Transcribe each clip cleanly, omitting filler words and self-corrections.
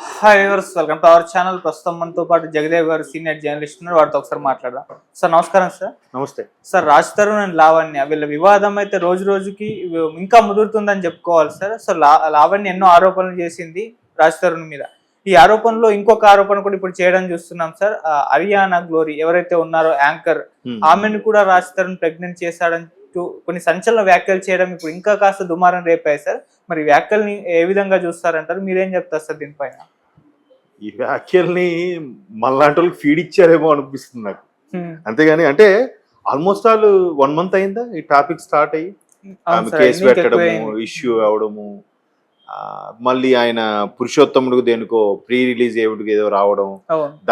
Hi viewers, welcome to our channel. ప్రస్తుతం మనతో పాటు జగదేవ్ గారు సీనియర్ జర్నలిస్ట్ ఉన్నారు. వారితో ఒకసారి మాట్లాడదాం. సార్ నమస్కారం. సార్ నమస్తే. సార్ రాజ్ తరుణ్ అండ్ లావణ్య వీళ్ళ వివాదం అయితే రోజు రోజుకి ఇంకా ముదురుతుందని చెప్పుకోవాలి. సార్ సో లావణ్య ఎన్నో ఆరోపణలు చేసింది రాజ్ తరుణ్ మీద. ఈ ఆరోపణలో ఇంకొక ఆరోపణ కూడా ఇప్పుడు చేయడం చూస్తున్నాం సార్. అరియానా గ్లోరీ ఎవరైతే ఉన్నారో యాంకర్, ఆమెను కూడా రాజ్ తరుణ్ ప్రెగ్నెంట్ చేశాడని కొన్ని సంచలన వ్యాఖ్యలు చేయడం ఇప్పుడు ఇంకా కాస్త దుమారం రేపాయి సార్. మరి వ్యాఖ్యల్ని ఏ విధంగా చూస్తారంటారు? మీరేం చెప్తారు సార్ దీనిపైన? ఈ వ్యాఖ్యల్ని మళ్ళాంటి వాళ్ళకి ఫీడ్ ఇచ్చారేమో అనిపిస్తుంది నాకు. అంతేగాని అంటే ఆల్మోస్ట్ ఆల్ 1 month అయిందా ఈ టాపిక్ స్టార్ట్ అయ్యి, ఆమె కేసు పెట్టడము, ఇష్యూ అవడము, మళ్ళీ ఆయన పురుషోత్తముడికి దేనికో ప్రీ రిలీజ్ ఏదో రావడం,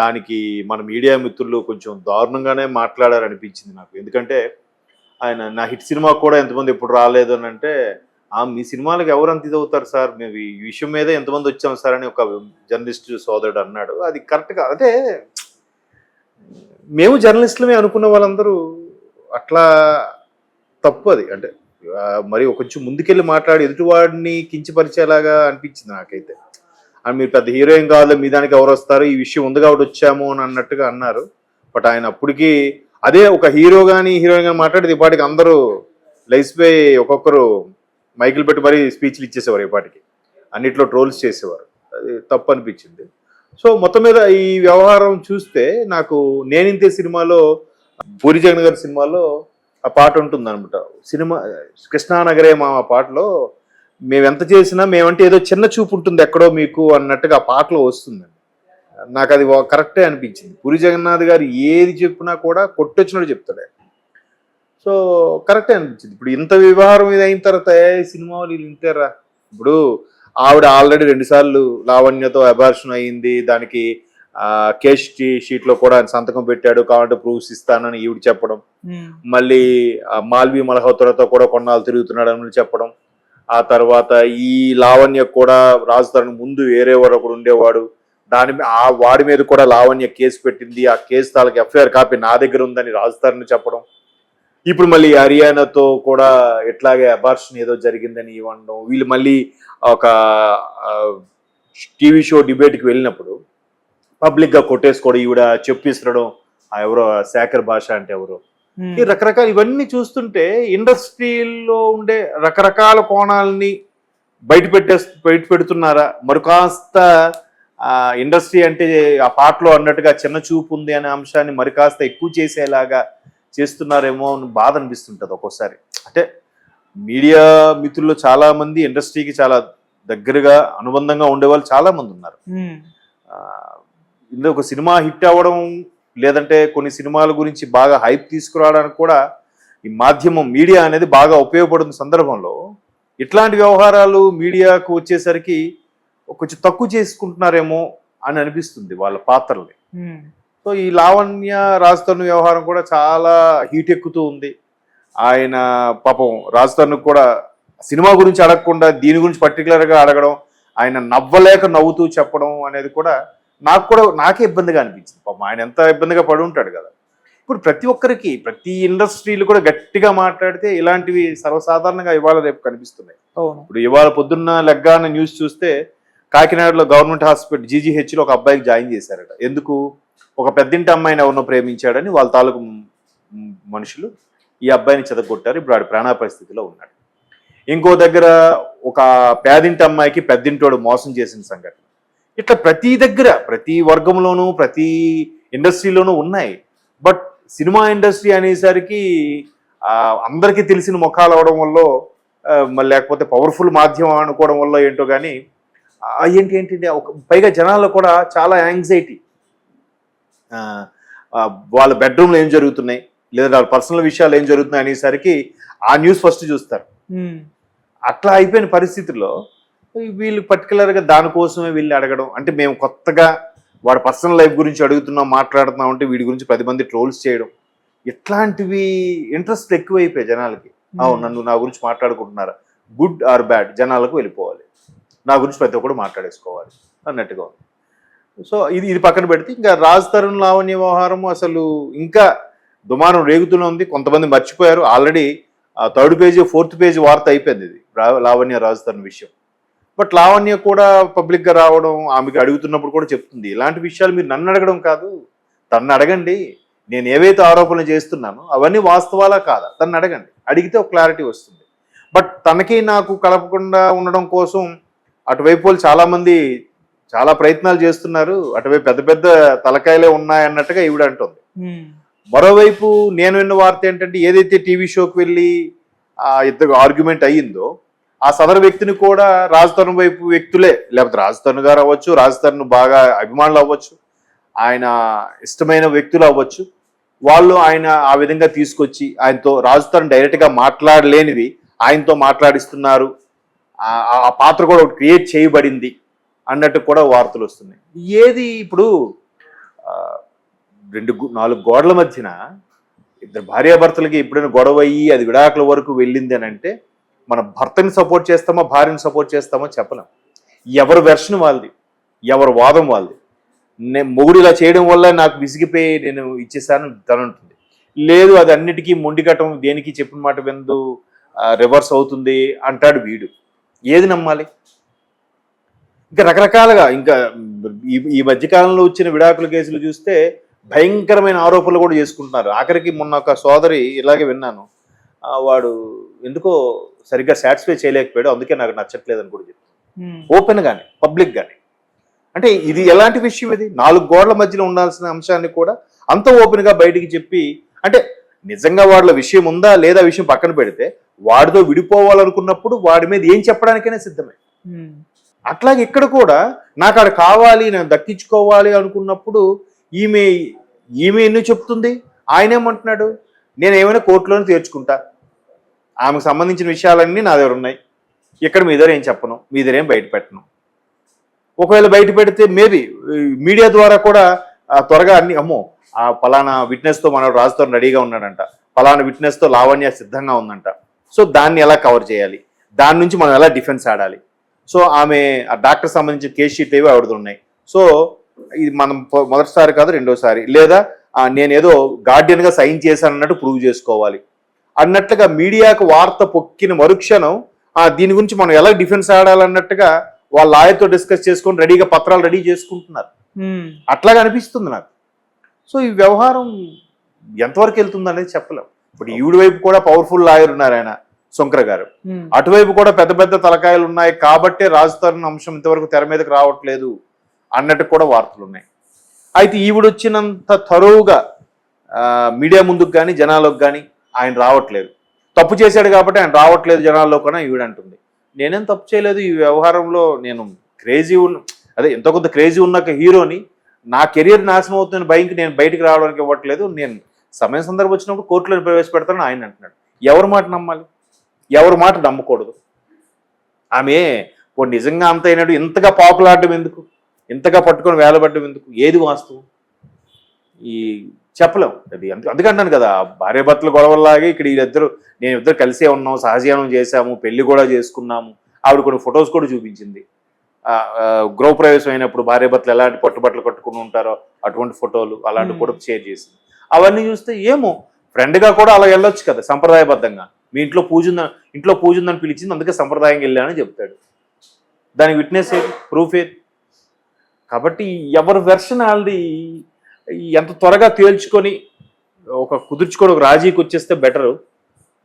దానికి మన మీడియా మిత్రులు కొంచెం దారుణంగానే మాట్లాడారనిపించింది నాకు. ఎందుకంటే ఆయన నా హిట్ సినిమా కూడా ఎంతమంది ఎప్పుడు రాలేదు అని అంటే, మీ సినిమాలకు ఎవరంత ఇదవుతారు సార్, మేము ఈ విషయం మీద ఎంతమంది వచ్చాం సార్ అని ఒక జర్నలిస్ట్ సోదరుడు అన్నాడు. అది కరెక్ట్గా, అంటే మేము జర్నలిస్టులమే అనుకున్న వాళ్ళందరూ అట్లా తప్పు. అది అంటే మరి కొంచెం ముందుకెళ్ళి మాట్లాడి ఎదుటివాడిని కించపరిచేలాగా అనిపించింది నాకైతే. అని మీరు పెద్ద హీరోయిన్ కాదు, మీ దానికి ఎవరు వస్తారు, ఈ విషయం ఉంది కాబట్టి వచ్చాము అని అన్నట్టుగా అన్నారు. బట్ ఆయన అప్పటికి అదే ఒక హీరో కానీ హీరోయిన్ కానీ మాట్లాడేది ఇప్పటికి అందరూ లైసిపోయి ఒక్కొక్కరు మైకులు పెట్టి మరీ స్పీచ్లు ఇచ్చేసేవారు, ఇప్పటికి అన్నిట్లో ట్రోల్స్ చేసేవారు. అది తప్పు అనిపించింది. సో మొత్తం మీద ఈ వ్యవహారం చూస్తే నాకు నేనింతే సినిమాలో, పూరి జగన్ గారి సినిమాలో ఆ పాట ఉంటుంది అనమాట. సినిమా కృష్ణానగరే మా పాటలో మేము ఎంత చేసినా మేమంటే ఏదో చిన్న చూపు ఉంటుంది ఎక్కడో మీకు అన్నట్టుగా ఆ పాటలో వస్తుందండి. నాకు అది కరెక్టే అనిపించింది. పూరి జగన్నాథ్ గారు ఏది చెప్పినా కూడా కొట్టొచ్చినట్టు చెప్తాడు. సో కరెక్టే అనిపించింది. ఇప్పుడు ఇంత వ్యవహారం ఇది అయిన తర్వాత సినిమా వాళ్ళు ఇంతేరా. ఇప్పుడు ఆవిడ ఆల్రెడీ 2 సార్లు లావణ్యతో అబార్షన్ అయ్యింది, దానికి కేస్ షీట్లో కూడా ఆయన సంతకం పెట్టాడు, కావాలంటే ప్రూఫ్స్ ఇస్తానని ఈవిడ చెప్పడం, మళ్ళీ మాల్వి మల్హోత్రాతో కూడా కొన్నాళ్ళు తిరుగుతున్నాడు అని చెప్పడం, ఆ తర్వాత ఈ లావణ్య కూడా రాజ్ తరుణ్ ముందు వేరే వాడు ఒకడు ఉండేవాడు, వాడి మీద కూడా లావణ్య కేసు పెట్టింది, ఆ కేసు తాలూకు ఎఫ్ఐఆర్ కాపీ నా దగ్గర ఉందని రాజ్ తరుణ్ చెప్పడం, ఇప్పుడు మళ్ళీ హర్యానాతో కూడా ఎట్లాగే అబార్షన్ ఏదో జరిగిందని ఇవ్వడం, వీళ్ళు మళ్ళీ ఒక టీవీ షో డిబేట్కి వెళ్ళినప్పుడు పబ్లిక్గా కొట్టేసుకోవడం, ఈవిడ చెప్పిస్తడం, ఎవరో శేఖర్ భాష అంటే ఎవరో, ఈ రకరకాల ఇవన్నీ చూస్తుంటే ఇండస్ట్రీలో ఉండే రకరకాల కోణాలని బయట పెడుతున్నారా, మరి కాస్త ఇండస్ట్రీ అంటే ఆ పాటలో అన్నట్టుగా చిన్న చూపు ఉంది అనే అంశాన్ని మరి కాస్త ఎక్కువ చేసేలాగా చేస్తున్నారేమో అని బాధ అనిపిస్తుంటుంది ఒక్కోసారి. అంటే మీడియా మిత్రులు చాలా మంది ఇండస్ట్రీకి చాలా దగ్గరగా అనుబంధంగా ఉండేవాళ్ళు చాలా మంది ఉన్నారు. ఇందులో ఒక సినిమా హిట్ అవ్వడం, లేదంటే కొన్ని సినిమాల గురించి బాగా హైప్ తీసుకురావడానికి కూడా ఈ మాధ్యమం మీడియా అనేది బాగా ఉపయోగపడుతున్న సందర్భంలో ఇట్లాంటి వ్యవహారాలు మీడియాకు వచ్చేసరికి కొంచెం తక్కువ చేసుకుంటున్నారేమో అని అనిపిస్తుంది వాళ్ళ పాత్రల్ని. సో ఈ లావణ్య రాజ్ తరుణ్ వ్యవహారం కూడా చాలా హీట్ ఎక్కుతూ ఉంది. ఆయన పాపం రాజ్ తరుణ్ కూడా సినిమా గురించి అడగకుండా దీని గురించి పర్టికులర్గా అడగడం, ఆయన నవ్వలేక నవ్వుతూ చెప్పడం అనేది కూడా నాకే ఇబ్బందిగా అనిపించింది. పాపం ఆయన ఎంత ఇబ్బందిగా పడి ఉంటాడు కదా. ఇప్పుడు ప్రతి ఒక్కరికి ప్రతి ఇండస్ట్రీలు కూడా గట్టిగా మాట్లాడితే ఇలాంటివి సర్వసాధారణంగా ఇవాళ రేపు కనిపిస్తున్నాయి. ఇప్పుడు ఇవాళ పొద్దున్న లెగ్గాన న్యూస్ చూస్తే కాకినాడలో గవర్నమెంట్ హాస్పిటల్ జీజీహెచ్లో ఒక అబ్బాయికి జాయిన్ చేశారట. ఎందుకు? ఒక పెద్దింటి అమ్మాయిని ఎవరినో ప్రేమించాడని వాళ్ళ తాలూకు మనుషులు ఈ అబ్బాయిని చెదగొట్టారు. ఇప్పుడు ఆడు ప్రాణ పరిస్థితిలో ఉన్నాడు. ఇంకో దగ్గర ఒక పేదింటి అమ్మాయికి పెద్దింటోడు మోసం చేసిన సంఘటన. ఇట్లా ప్రతి దగ్గర ప్రతి వర్గంలోనూ ప్రతి ఇండస్ట్రీలోనూ ఉన్నాయి. బట్ సినిమా ఇండస్ట్రీ అనేసరికి అందరికీ తెలిసిన ముఖాలు అవడం వల్ల, లేకపోతే పవర్ఫుల్ మాధ్యమం అనుకోవడం వల్ల ఏంటో కానీ ఏంటి పైగా జనాల్లో కూడా చాలా యాంగ్జైటీ. వాళ్ళ బెడ్రూమ్లో ఏం జరుగుతున్నాయి, లేదా వాళ్ళ పర్సనల్ విషయాలు ఏం జరుగుతున్నాయి అనేసరికి ఆ న్యూస్ ఫస్ట్ చూస్తారు. అట్లా అయిపోయిన పరిస్థితుల్లో వీళ్ళు పర్టికులర్గా దానికోసమే వీళ్ళు అడగడం, అంటే మేము కొత్తగా వాడి పర్సనల్ లైఫ్ గురించి అడుగుతున్నాం, మాట్లాడుతున్నాం అంటే వీడి గురించి 10 మంది ట్రోల్స్ చేయడం, ఇట్లాంటివి ఇంట్రెస్ట్ ఎక్కువైపోయాయి జనాలకి. నా గురించి మాట్లాడుకుంటున్నారా, గుడ్ ఆర్ బ్యాడ్ జనాలకు వెళ్ళిపోవాలి, నా గురించి ప్రతి ఒక్కరు మాట్లాడేసుకోవాలి అన్నట్టుగా ఉంది. సో ఇది పక్కన పెడితే ఇంకా రాజ్ తరుణ్ లావణ్య వ్యవహారం అసలు ఇంకా దుమారం రేగుతూనే ఉంది. కొంతమంది మర్చిపోయారు. Already 3rd page 4th page వార్త అయిపోయింది ఇది లావణ్య రాజ్ తరుణ్ విషయం. బట్ లావణ్య కూడా పబ్లిక్ గా రావడం, ఆమెకి అడుగుతున్నప్పుడు కూడా చెప్తుంది, ఇలాంటి విషయాలు మీరు నన్ను అడగడం కాదు, తన్ను అడగండి, నేను ఏవైతే ఆరోపణలు చేస్తున్నానో అవన్నీ వాస్తవాలా కాదా తన్ను అడగండి, అడిగితే ఒక క్లారిటీ వస్తుంది. బట్ తనకి నాకు కలపకుండా ఉండడం కోసం అటువైపు వాళ్ళు చాలా మంది చాలా ప్రయత్నాలు చేస్తున్నారు, అటువైపు పెద్ద పెద్ద తలకాయలే ఉన్నాయన్నట్టుగా ఈవిడ అంటుంది. మరోవైపు నేను విన్న వార్త ఏంటంటే, ఏదైతే టీవీ షోకి వెళ్ళి ఇద్దరు ఆర్గ్యుమెంట్ అయ్యిందో ఆ సదరు వ్యక్తిని కూడా రాజ్ తరుణ్ వైపు వ్యక్తులే, లేకపోతే రాజ్ తరుణ్ గారు అవ్వచ్చు, రాజ్ తరుణ్ బాగా అభిమానులు అవ్వచ్చు, ఆయన ఇష్టమైన వ్యక్తులు అవ్వచ్చు, వాళ్ళు ఆయన ఆ విధంగా తీసుకొచ్చి ఆయనతో రాజ్ తరుణ్ డైరెక్ట్గా మాట్లాడలేనివి ఆయనతో మాట్లాడిస్తున్నారు, ఆ పాత్ర కూడా ఒకటి క్రియేట్ చేయబడింది అన్నట్టు కూడా వార్తలు వస్తున్నాయి. ఏది ఇప్పుడు 4 గోడల మధ్యన ఇద్దరు భార్యాభర్తలకి ఎప్పుడైనా గొడవ అయ్యి అది విడాకుల వరకు వెళ్ళింది అని అంటే, మన భర్తని సపోర్ట్ చేస్తామో భార్యని సపోర్ట్ చేస్తామో చెప్పలేం. ఎవరి వెర్షన్ వాళ్ళది, ఎవరి వాదం వాళ్ళది. మొగుడు ఇలా చేయడం వల్ల నాకు విసిగిపోయి నేను ఇచ్చేసాను తనంటుంది, లేదు అది అన్నిటికీ మొండికటం, దేనికి చెప్పిన మాట విందు, రివర్స్ అవుతుంది అంటాడు వీడు. ఏది నమ్మాలి? ఇంకా రకరకాలుగా, ఇంకా ఈ మధ్యకాలంలో వచ్చిన విడాకుల కేసులు చూస్తే భయంకరమైన ఆరోపణలు కూడా చేసుకుంటున్నారు. ఆఖరికి మొన్న ఒక సోదరి ఇలాగే విన్నాను, వాడు ఎందుకో సరిగ్గా సాటిస్ఫై చేయలేకపోయాడు, అందుకే నాకు నచ్చట్లేదని కూడా చెప్తాను, ఓపెన్ గానే పబ్లిక్ గానే. అంటే ఇది ఎలాంటి విషయం? ఇది 4 గోడల మధ్యలో ఉండాల్సిన అంశాన్ని కూడా అంత ఓపెన్ గా బయటికి చెప్పి, అంటే నిజంగా వాళ్ళ విషయం ఉందా లేదా విషయం పక్కన పెడితే, వాడితో విడిపోవాలనుకున్నప్పుడు వాడి మీద ఏం చెప్పడానికైనా సిద్ధమే. అట్లాగే ఇక్కడ కూడా నాకు ఆడ కావాలి, నేను దక్కించుకోవాలి అనుకున్నప్పుడు ఈమె ఎన్ని చెప్తుంది, ఆయన ఏమంటున్నాడు, నేను ఏమైనా కోర్టులోనే తీర్చుకుంటా, ఆమెకు సంబంధించిన విషయాలన్నీ నా దగ్గర ఉన్నాయి, ఇక్కడ మీ దగ్గర ఏం చెప్పను, మీ దగ్గర ఏం బయట పెట్టను. ఒకవేళ బయట పెడితే మేబీ మీడియా ద్వారా కూడా త్వరగా అన్ని, అమ్మో ఆ పలానా విట్నెస్తో మనోడు రాజుతో రెడీగా ఉన్నాడంట, పలానా విట్నెస్తో లావణ్య సిద్ధంగా ఉందంట, సో దాన్ని ఎలా కవర్ చేయాలి, దాని నుంచి మనం ఎలా డిఫెన్స్ ఆడాలి, సో ఆమె ఆ డాక్టర్ సంబంధించిన కేస్ షీట్లు ఏవి ఆవిడది ఉన్నాయి, సో ఇది మనం మొదటిసారి కాదు రెండోసారి, లేదా నేనేదో గార్డియన్గా సైన్ చేశాను అన్నట్టు ప్రూవ్ చేసుకోవాలి అన్నట్లుగా మీడియాకు వార్త పొక్కిన మరుక్షణం దీని గురించి మనం ఎలా డిఫెన్స్ ఆడాలన్నట్టుగా వాళ్ళ లాయర్తో డిస్కస్ చేసుకొని రెడీగా పత్రాలు రెడీ చేసుకుంటున్నారు. అట్లాగా అనిపిస్తుంది నాకు. సో ఈ వ్యవహారం ఎంతవరకు వెళ్తుంది అనేది చెప్పలేం. ఇప్పుడు ఈవిడ వైపు కూడా పవర్ఫుల్ లాయర్ ఉన్నారు, ఆయన శంకర్ గారు, అటువైపు కూడా పెద్ద పెద్ద తలకాయలు ఉన్నాయి కాబట్టే రాజ్ తరుణ్ అంశం ఇంతవరకు తెర మీదకి రావట్లేదు అన్నట్టు కూడా వార్తలు ఉన్నాయి. అయితే ఈవిడ వచ్చినంత తరువుగా మీడియా ముందుకు కానీ జనాలకు కానీ ఆయన రావట్లేదు. తప్పు చేశాడు కాబట్టి ఆయన రావట్లేదు జనాల్లో కూడా ఈవిడ అంటుంది. నేనేం తప్పు చేయలేదు ఈ వ్యవహారంలో, నేను ఎంతో కొంత క్రేజీ ఉన్న హీరోని నా కెరీర్ నాశనం అవుతుందని భయంకి నేను బయటికి రావడానికి ఇవ్వట్లేదు, నేను సమయం సందర్భం వచ్చినప్పుడు కోర్టులో ప్రవేశపెడతానని ఆయన అంటున్నాడు. ఎవరి మాట నమ్మాలి, ఎవరి మాట నమ్మకూడదు? ఆమె నిజంగా అంత అయినాడు ఇంతగా పాపులాడడం ఎందుకు, ఇంతగా పట్టుకొని వేలబడ్డం ఎందుకు, ఏది వాస్తవం ఈ చెప్పలేం. అది అందుకంటాను కదా, భార్యాభర్తల గొడవల్లాగే ఇక్కడ నేను ఇద్దరు కలిసే ఉన్నాం, సహజీవనం చేశాము, పెళ్లి కూడా చేసుకున్నాము, ఆవిడ కొన్ని ఫొటోస్ కూడా చూపించింది, గృహప్రవేశం అయినప్పుడు భార్యాభర్తలు ఎలాంటి పట్టుబట్టలు కట్టుకుని ఉంటారో అటువంటి ఫోటోలు అలాంటి కూడా షేర్ చేసింది. అవన్నీ చూస్తే ఏమో ఫ్రెండ్గా కూడా అలా వెళ్ళొచ్చు కదా సంప్రదాయబద్ధంగా, మీ ఇంట్లో పూజ ఉందని పిలిచింది అందుకే సంప్రదాయంగా వెళ్ళానని చెప్తాడు, దానికి విట్నెస్ ఏది, ప్రూఫ్ ఏది? కాబట్టి ఎవరి వెర్షన్ వాళ్ళది ఎంత త్వరగా తేల్చుకొని కుదుర్చుకొని ఒక రాజీకి వచ్చేస్తే బెటరు.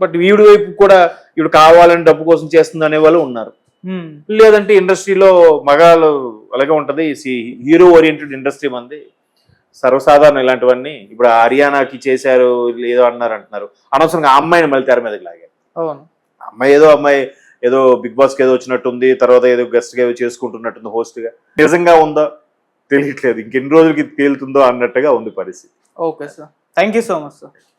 బట్ వీడి వైపు కూడా ఇవి కావాలని డబ్బు కోసం చేస్తుంది అనే వాళ్ళు ఉన్నారు. లేదంటే ఇండస్ట్రీలో మగాళ్ళు అలాగే ఉంటది, హీరో ఓరియంటెడ్ ఇండస్ట్రీ మంది, సర్వసాధారణ ఇలాంటివన్నీ. ఇప్పుడు హర్యానాకి చేశారు ఏదో అంటున్నారు, అనవసరంగా ఆ అమ్మాయిని మళ్ళీ తెర మీదకి లాగారు. అమ్మాయి ఏదో బిగ్ బాస్కి ఏదో వచ్చినట్టుంది, తర్వాత ఏదో గెస్ట్గా ఏదో చేసుకుంటున్నట్టుంది హోస్ట్గా, నిజంగా ఉందో తెలియట్లేదు, ఇంకెన్ని రోజులకి తేలుతుందో అన్నట్టుగా ఉంది పరిస్థితి. Okay sir, thank you so much sir.